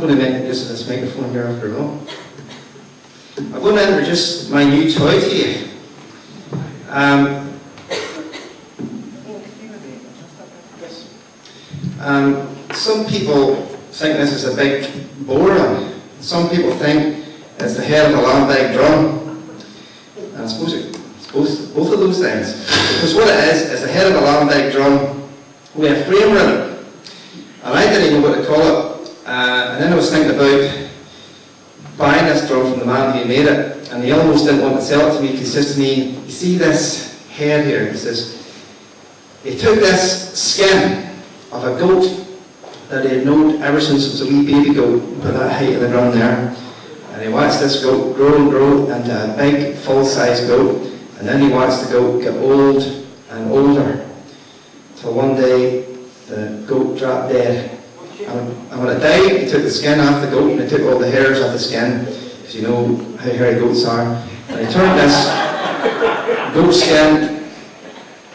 going to make use of this microphone here after all. I'm going to introduce my new toy to you. Some people think this is a big boron. Some people think it's the head of a long bag drum. And I suppose it's both of those things. Because what it is the head of a long bag drum with a frame in it. And I didn't even know what to call it. And then I was thinking about buying this drum from the man who made it. And he almost didn't want to sell it to me because he says to me, you see this head here? He says, he took this skin of a goat that he had known ever since it was a wee baby goat, about that height of the drum there. And he watched this goat grow and grow into a big, full-size goat. And then he watched the goat get old and older. Till one day, the goat dropped dead. And when it died, he took the skin off the goat and he took all the hairs off the skin, because you know how hairy goats are. And he turned this goat skin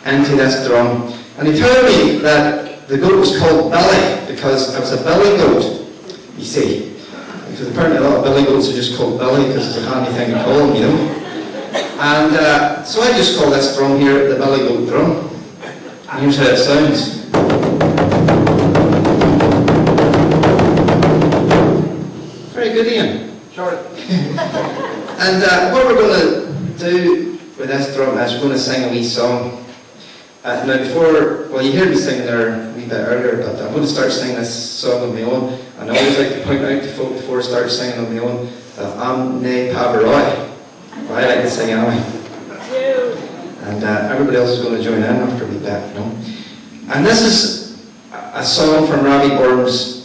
into this drum. And he told me that the goat was called Billy because it was a billy goat, you see. Because apparently a lot of billy goats are just called Billy because it's a handy thing to call them, you know. And so I just call this drum here the Billy Goat drum. And here's how it sounds. Very good, Ian. Sure. And what we're going to do with this drum is we're going to sing a wee song. Now before, well, you heard me sing there a wee bit earlier, but I'm going to start singing this song on my own. And I always like to point out to folk before I start singing on my own that I'm nae Pabaroy. But I like to sing anyway. And everybody else is going to join in after a wee bit, you know. And this is a song from Robbie Burns.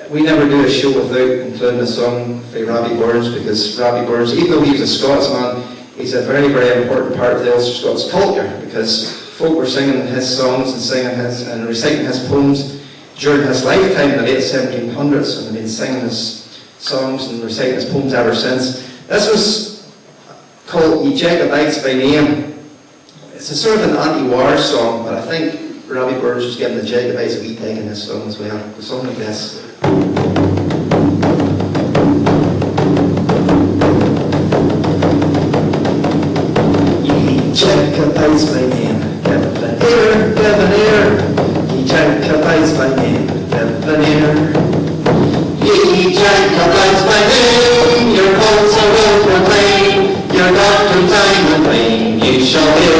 We never do a show without including a song by Robbie Burns, because Robbie Burns, even though he's a Scotsman, he's a very, very important part of the Ulster-Scots culture, because folk were singing his songs and singing his and reciting his poems during his lifetime in the late 1700s, and they've been singing his songs and reciting his poems ever since. This was called Ye Jacobites by Name. It's a sort of an anti-war song, but I think Robbie Burns was giving the Jacobites a wee take in this song as well. It's something like this. Ye Jacobites by name, give an ear. Ye Jacobites by name, give an ear. Ye Jacobites by name, your faults I will proclaim, your doctrines I will claim, ye shall hear.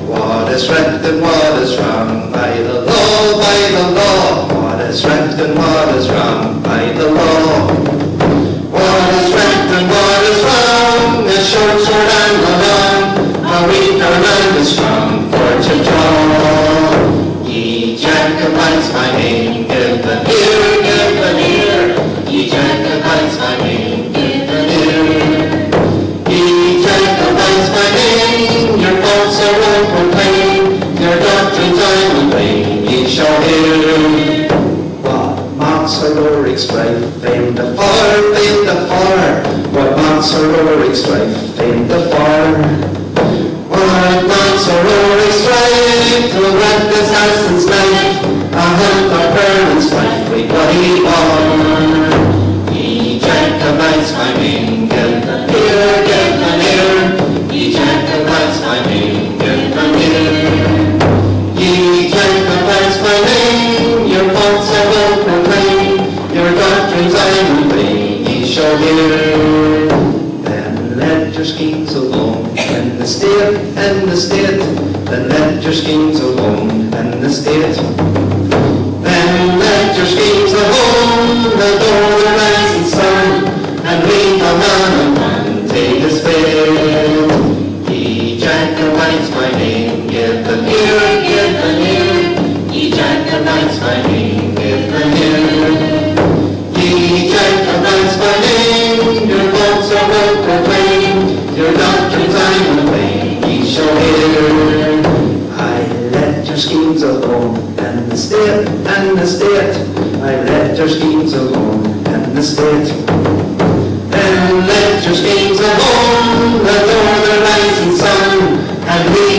What is right and what is wrong, by the law, by the law. What is right and what is wrong, by the law. What is right and what is wrong, the short sword and the long, a weaker man is strong for to draw. Ye Jacobites by name, give an ear, give an ear. Ye Jacobites by name, give an ear. Ye Jacobites by name, your faults I will proclaim, your doctrines I will claim, ye shall hear. What mocks heroic strife, famed afar, famed afar. What mocks heroic strife, famed afar. What mocks heroic strife, to wreck this assassin's life, a help our parents' life, we bloody war. Ye Jacobites by name, give an ear, give an ear. Ye Jacobites by name, give an ear. Ye Jacobites by name, your faults I will proclaim, your doctrines I will claim, ye shall hear. Then let your schemes alone, in the state, in the state. Then let your schemes alone, in the state. Then let your schemes alone, adore the rising sun, and leave a man and one take his fill. Ye Jacobites by name, give an ear, give an ear. Ye Jacobites by name, give an ear. Ye Jacobites by name, your faults I will proclaim, your doctrines I will claim, ye shall hear. I let your schemes alone, and the state, and the state. I let your schemes alone, and the state. Then let your schemes alone, adore the rising sun, and leave